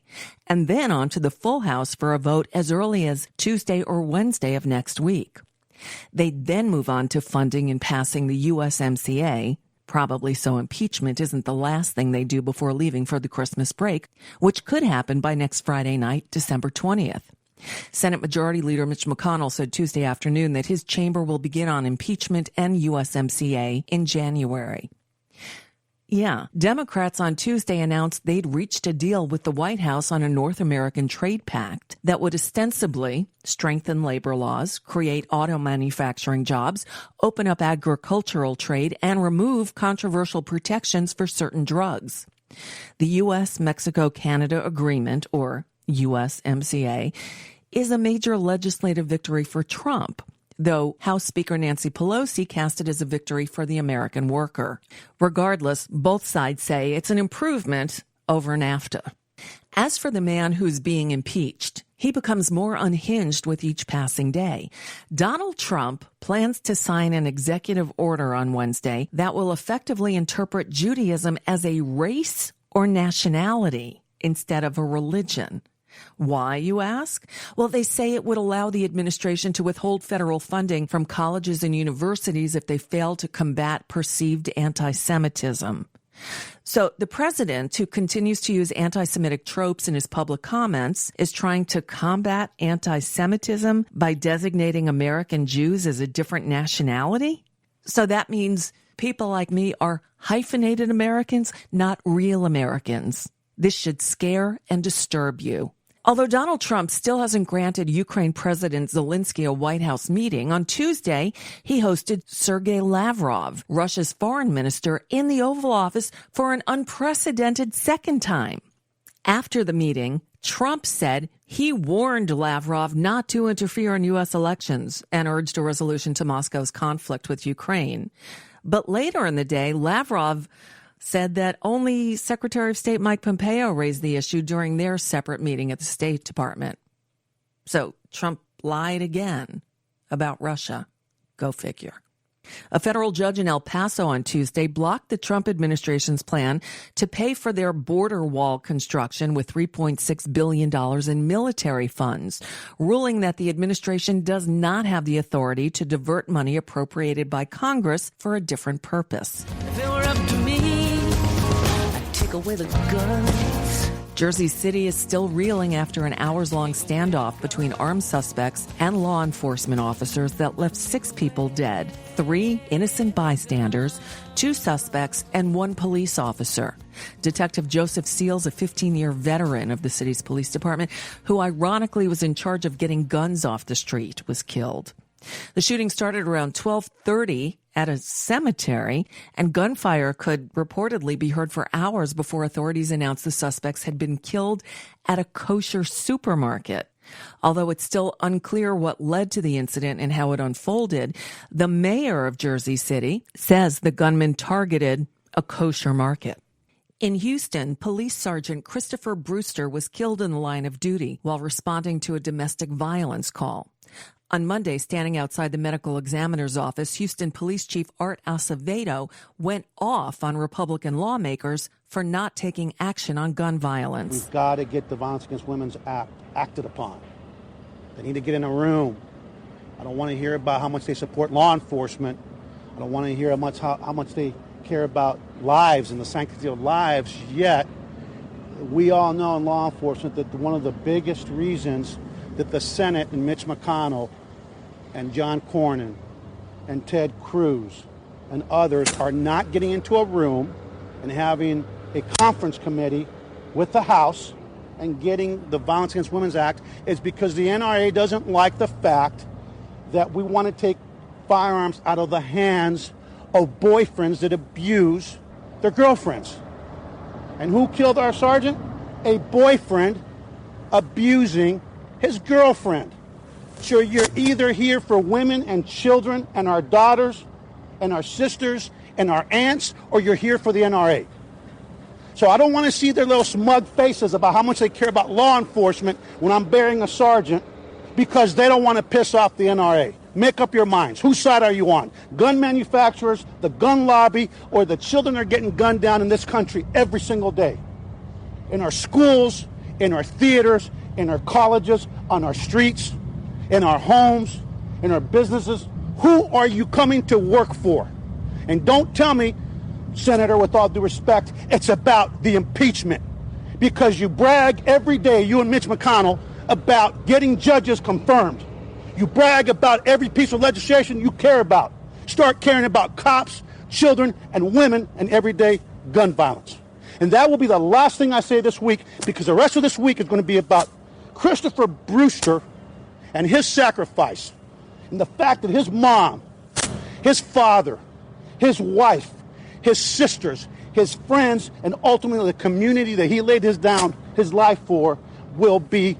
and then on to the full House for a vote as early as Tuesday or Wednesday of next week. They'd then move on to funding and passing the USMCA, probably so impeachment isn't the last thing they do before leaving for the Christmas break, which could happen by next Friday night, December 20th. Senate Majority Leader Mitch McConnell said Tuesday afternoon that his chamber will begin on impeachment and USMCA in January. Yeah, Democrats on Tuesday announced they'd reached a deal with the White House on a North American trade pact that would ostensibly strengthen labor laws, create auto manufacturing jobs, open up agricultural trade, and remove controversial protections for certain drugs. The U.S.-Mexico-Canada Agreement, or USMCA, is a major legislative victory for Trump, though House Speaker Nancy Pelosi cast it as a victory for the American worker. Regardless, both sides say it's an improvement over NAFTA. As for the man who's being impeached, he becomes more unhinged with each passing day. Donald Trump plans to sign an executive order on Wednesday that will effectively interpret Judaism as a race or nationality instead of a religion. Why, you ask? Well, they say it would allow the administration to withhold federal funding from colleges and universities if they fail to combat perceived antisemitism. So the president, who continues to use anti-Semitic tropes in his public comments, is trying to combat anti-Semitism by designating American Jews as a different nationality. So that means people like me are hyphenated Americans, not real Americans. This should scare and disturb you. Although Donald Trump still hasn't granted Ukraine President Zelensky a White House meeting, on Tuesday, he hosted Sergei Lavrov, Russia's foreign minister, in the Oval Office for an unprecedented second time. After the meeting, Trump said he warned Lavrov not to interfere in U.S. elections and urged a resolution to Moscow's conflict with Ukraine. But later in the day, Lavrov said that only Secretary of State Mike Pompeo raised the issue during their separate meeting at the State Department. So Trump lied again about Russia. Go figure. A federal judge in El Paso on Tuesday blocked the Trump administration's plan to pay for their border wall construction with $3.6 billion in military funds, ruling that the administration does not have the authority to divert money appropriated by Congress for a different purpose. If it were up to me, I'd take away the guns. Jersey City is still reeling after an hours-long standoff between armed suspects and law enforcement officers that left 6 people dead, 3 innocent bystanders, 2 suspects, and 1 police officer. Detective Joseph Seals, a 15-year veteran of the city's police department, who ironically was in charge of getting guns off the street, was killed. The shooting started around 12:30 at a cemetery, and gunfire could reportedly be heard for hours before authorities announced the suspects had been killed at a kosher supermarket. Although it's still unclear what led to the incident and how it unfolded, the mayor of Jersey City says the gunman targeted a kosher market. In Houston, Police Sergeant Christopher Brewster was killed in the line of duty while responding to a domestic violence call. On Monday, standing outside the medical examiner's office, Houston Police Chief Art Acevedo went off on Republican lawmakers for not taking action on gun violence. We've got to get the Violence Against Women's Act acted upon. They need to get in a room. I don't want to hear about how much they support law enforcement. I don't want to hear how much they care about lives and the sanctity of lives, yet we all know in law enforcement that one of the biggest reasons that the Senate and Mitch McConnell and John Cornyn and Ted Cruz and others are not getting into a room and having a conference committee with the House and getting the Violence Against Women's Act is because the NRA doesn't like the fact that we want to take firearms out of the hands of boyfriends that abuse their girlfriends. And who killed our sergeant? A boyfriend abusing his girlfriend. So you're either here for women and children and our daughters and our sisters and our aunts, or you're here for the NRA. So I don't want to see their little smug faces about how much they care about law enforcement when I'm burying a sergeant because they don't want to piss off the NRA. Make up your minds. Whose side are you on? Gun manufacturers, the gun lobby, or the children are getting gunned down in this country every single day? In our schools, in our theaters, in our colleges, on our streets, in our homes, in our businesses. Who are you coming to work for? And don't tell me, Senator, with all due respect, it's about the impeachment. Because you brag every day, you and Mitch McConnell, about getting judges confirmed. You brag about every piece of legislation you care about. Start caring about cops, children, and women, and everyday gun violence. And that will be the last thing I say this week, because the rest of this week is going to be about Christopher Brewster and his sacrifice, and the fact that his mom, his father, his wife, his sisters, his friends, and ultimately the community that he laid his life for will be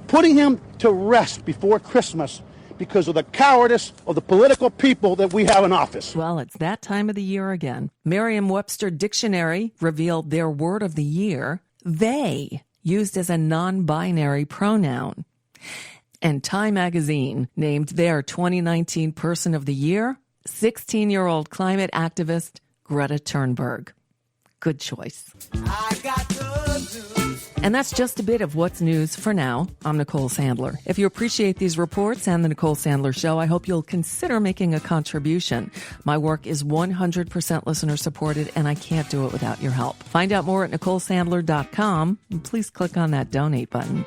putting him to rest before Christmas because of the cowardice of the political people that we have in office. Well, it's that time of the year again. Merriam-Webster Dictionary revealed their word of the year, they, used as a non-binary pronoun. And Time magazine named their 2019 Person of the Year 16-year-old climate activist Greta Thunberg. Good choice. I got good news. And that's just a bit of what's news for now. I'm Nicole Sandler. If you appreciate these reports and the Nicole Sandler Show, I hope you'll consider making a contribution. My work is 100% listener supported, and I can't do it without your help. Find out more at NicoleSandler.com, and please click on that donate button.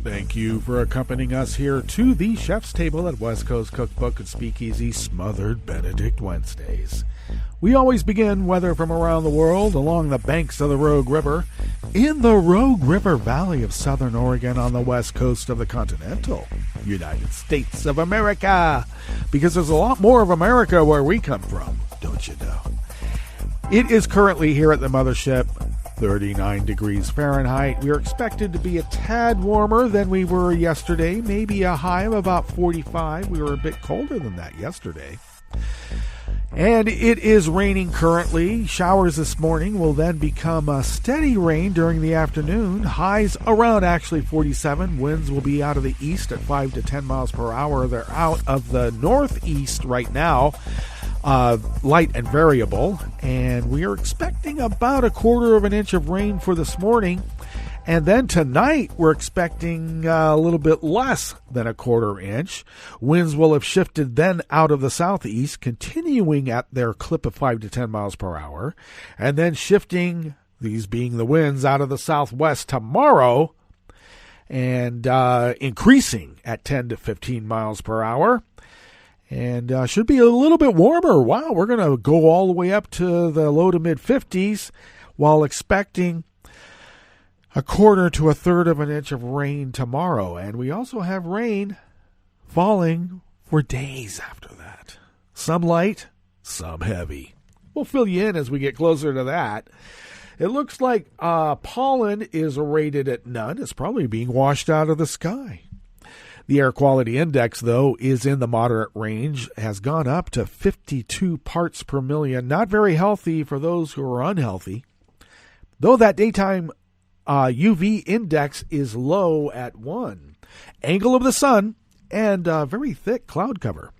Thank you for accompanying us here to the chef's table at West Coast Cookbook and Speakeasy Smothered Benedict Wednesdays. We always begin weather from around the world along the banks of the Rogue River, in the Rogue River Valley of southern Oregon on the west coast of the continental United States of America, because there's a lot more of America where we come from, don't you know? It is currently here at the mothership 39 degrees Fahrenheit. We are expected to be a tad warmer than we were yesterday, maybe a high of about 45. We were a bit colder than that yesterday. And it is raining currently. Showers this morning will then become a steady rain during the afternoon. Highs around actually 47. Winds will be out of the east at 5 to 10 miles per hour. They're out of the northeast right now. Light and variable, and we are expecting about 1/4 inch of rain for this morning, and then tonight we're expecting a little bit less than 1/4 inch. Winds will have shifted then out of the southeast, continuing at their clip of 5 to 10 miles per hour, and then shifting, these being the winds, out of the southwest tomorrow, and increasing at 10 to 15 miles per hour. And should be a little bit warmer. Wow, we're going to go all the way up to the low to mid-50s while expecting 1/4 to 1/3 of an inch of rain tomorrow. And we also have rain falling for days after that. Some light, some heavy. We'll fill you in as we get closer to that. It looks like pollen is rated at none. It's probably being washed out of the sky. The air quality index, though, is in the moderate range, has gone up to 52 parts per million. Not very healthy for those who are unhealthy. Though that daytime UV index is low at 1. Angle of the sun and very thick cloud cover.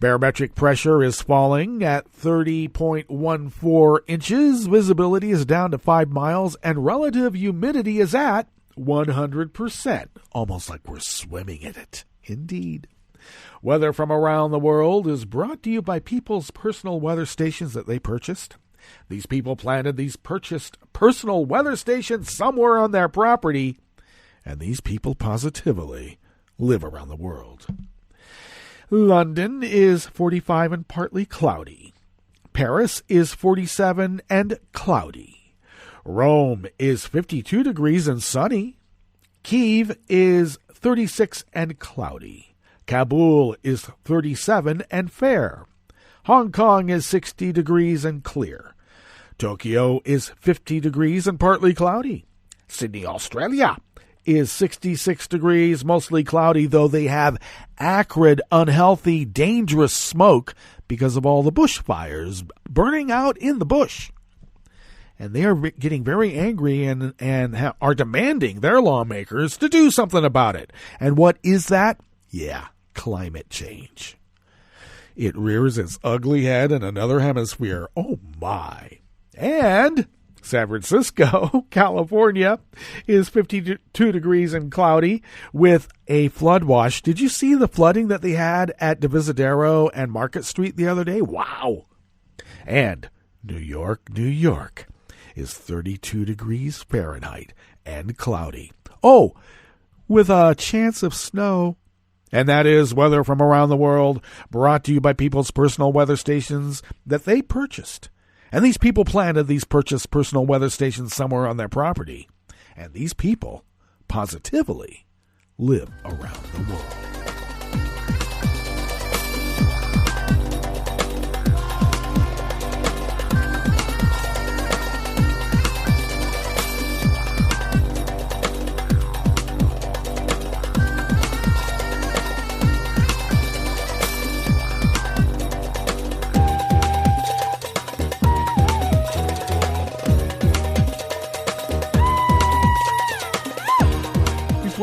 Barometric pressure is falling at 30.14 inches. Visibility is down to 5 miles, and relative humidity is at 100%, almost like we're swimming in it. Indeed. Weather from around the world is brought to you by people's personal weather stations that they purchased. These people planted these purchased personal weather stations somewhere on their property, and these people positively live around the world. London is 45 and partly cloudy. Paris is 47 and cloudy. Rome is 52 degrees and sunny. Kyiv is 36 and cloudy. Kabul is 37 and fair. Hong Kong is 60 degrees and clear. Tokyo is 50 degrees and partly cloudy. Sydney, Australia is 66 degrees, mostly cloudy, though they have acrid, unhealthy, dangerous smoke because of all the bushfires burning out in the bush. And they are getting very angry and are demanding their lawmakers to do something about it. And what is that? Yeah, climate change. It rears its ugly head in another hemisphere. Oh, my. And San Francisco, California, is 52 degrees and cloudy with a flood wash. Did you see the flooding that they had at Divisadero and Market Street the other day? Wow. And New York, New York is 32 degrees Fahrenheit and cloudy. Oh, with a chance of snow. And that is weather from around the world, brought to you by people's personal weather stations that they purchased. And these people planted these purchased personal weather stations somewhere on their property. And these people positively live around the world.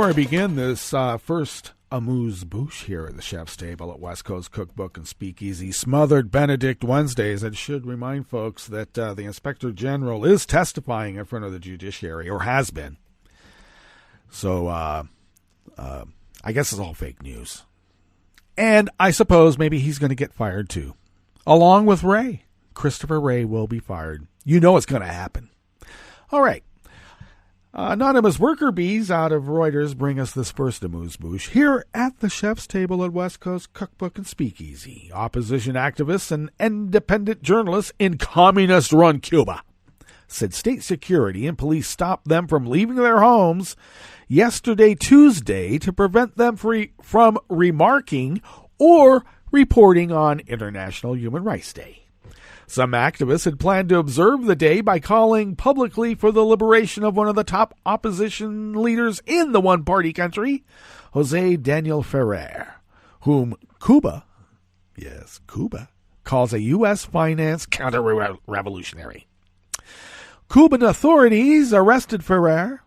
before I begin this first amuse-bouche here at the Chef's Table at West Coast Cookbook and Speakeasy, Smothered Benedict Wednesdays, it should remind folks that the Inspector General is testifying in front of the judiciary, or has been. So I guess it's all fake news. And I suppose maybe he's going to get fired too. Along with Wray. Christopher Wray will be fired. You know it's going to happen. All right. Anonymous worker bees out of Reuters bring us this first amuse-bouche here at the Chef's Table at West Coast Cookbook and Speakeasy. Opposition activists and independent journalists in communist-run Cuba said state security and police stopped them from leaving their homes yesterday, Tuesday, to prevent them from remarking or reporting on International Human Rights Day. Some activists had planned to observe the day by calling publicly for the liberation of one of the top opposition leaders in the one-party country, Jose Daniel Ferrer, whom Cuba, yes, Cuba, calls a U.S.-financed counter-revolutionary. Cuban authorities arrested Ferrer,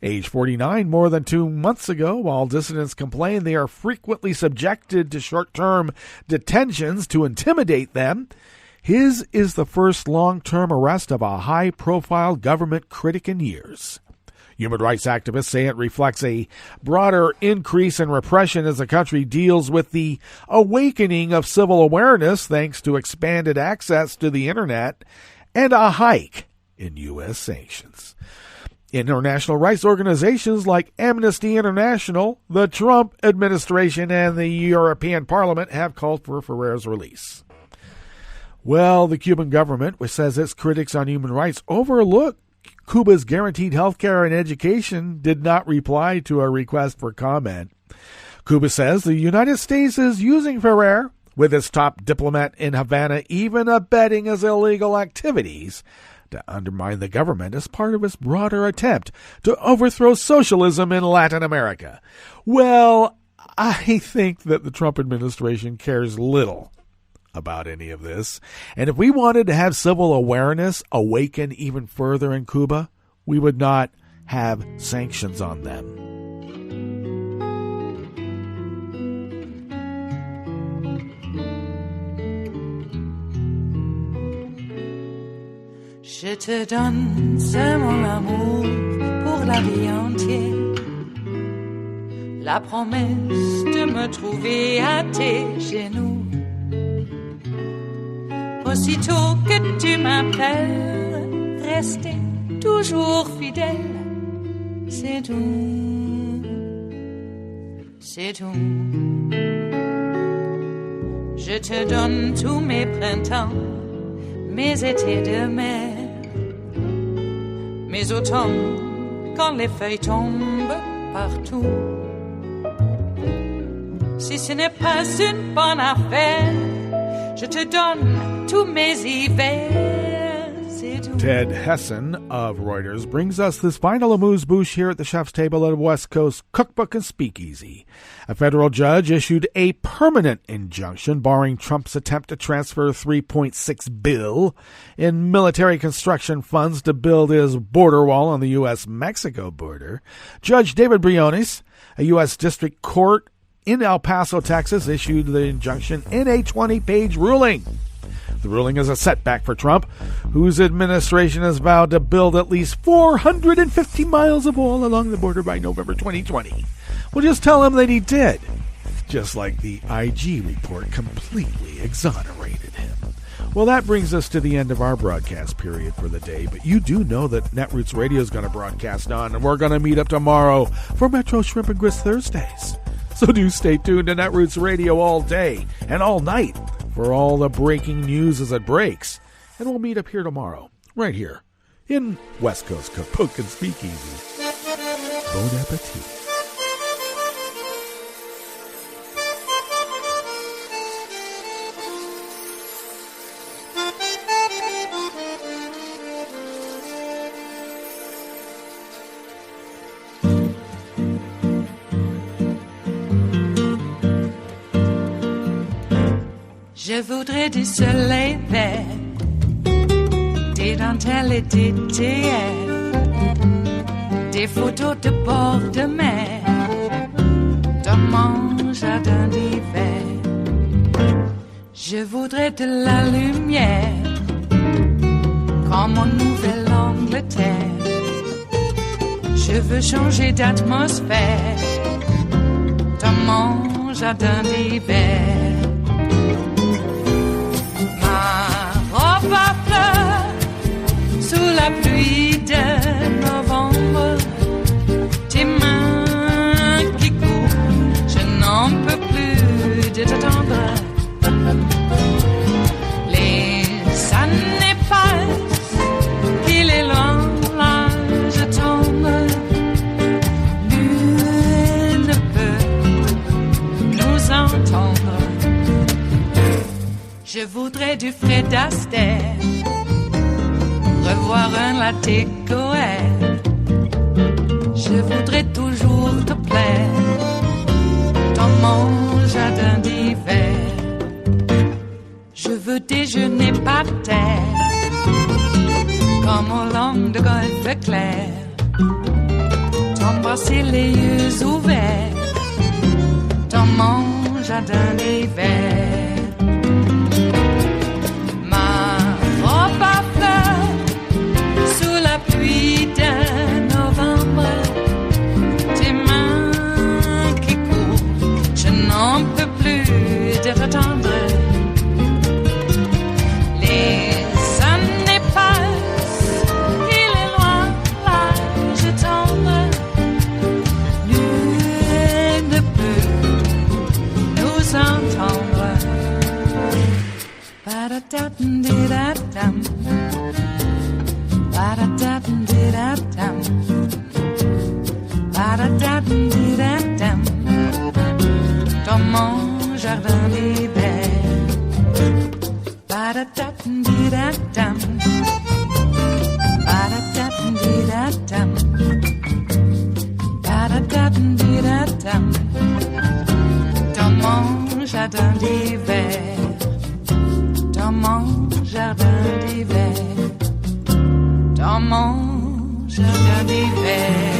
age 49, more than 2 months ago, while dissidents complain they are frequently subjected to short-term detentions to intimidate them. His is the first long-term arrest of a high-profile government critic in years. Human rights activists say it reflects a broader increase in repression as the country deals with the awakening of civil awareness thanks to expanded access to the Internet and a hike in U.S. sanctions. International rights organizations like Amnesty International, the Trump administration, and the European Parliament have called for Ferrer's release. Well, the Cuban government, which says its critics on human rights overlook Cuba's guaranteed health care and education, did not reply to a request for comment. Cuba says the United States is using Ferrer, with its top diplomat in Havana even abetting his illegal activities, to undermine the government as part of its broader attempt to overthrow socialism in Latin America. Well, I think that the Trump administration cares little about any of this. And if we wanted to have civil awareness awaken even further in Cuba, we would not have sanctions on them. Je te donne ce mon amour pour la vie entière. La promesse de me trouver à tes genoux. Aussitôt que tu m'appelles, rester toujours fidèle, c'est tout, c'est tout. Je te donne tous mes printemps, mes étés de mer, mes automnes quand les feuilles tombent partout. Si ce n'est pas une bonne affaire, je te donne tous mes hivers, c'est tout. Ted Hessen of Reuters brings us this final amuse-bouche here at the Chef's Table at West Coast Cookbook and Speakeasy. A federal judge issued a permanent injunction barring Trump's attempt to transfer $3.6 billion in military construction funds to build his border wall on the U.S.-Mexico border. Judge David Briones, a U.S. District Court in El Paso, Texas, issued the injunction in a 20-page ruling. The ruling is a setback for Trump, whose administration has vowed to build at least 450 miles of wall along the border by November 2020. We'll just tell him that he did, just like the IG report completely exonerated him. Well, that brings us to the end of our broadcast period for the day, but you do know that Netroots Radio is going to broadcast on, and we're going to meet up tomorrow for Metro Shrimp and Grits Thursdays. So do stay tuned to Netroots Radio all day and all night for all the breaking news as it breaks. And we'll meet up here tomorrow, right here, in West Coast Cookbook and Speakeasy. Bon appetit. Je voudrais du soleil vert, des dentelles et des théâtres, des photos de bord de mer, Je voudrais de la lumière, comme en Nouvelle-Angleterre. Je veux changer d'atmosphère dans mon jardin d'hiver. Ma robe à fleurs sous la pluie de novembre. Tes mains qui courent, je n'en peux plus de t'attendre. Les années passent, qu'il est loin, là je tombe. Nul ne peut nous entendre. Je voudrais du Fred Astaire, revoir un latte Goël. Je voudrais toujours te plaire dans mon jardin d'hiver. Je veux déjeuner par terre, comme au long de golfe clair, t'embrasser les yeux ouverts dans mon jardin d'hiver. Ma robe à fleurs sous la pluie de novembre. Tes mains qui courent, je n'en peux plus de t'attendre. Ba-da-da-dum-di-da-dum, ba-da-da-dum-di-da-dum, ba-da-da-dum-di-da-dum, dans mon jardin d'hiver. Ba-da-da-dum-di-da-dum, ba-da-da-dum-di-da-dum, ba-da-da-dum-di-da-dum, dans mon jardin d'hiver. Dans mon jardin d'hiver, dans mon jardin d'hiver.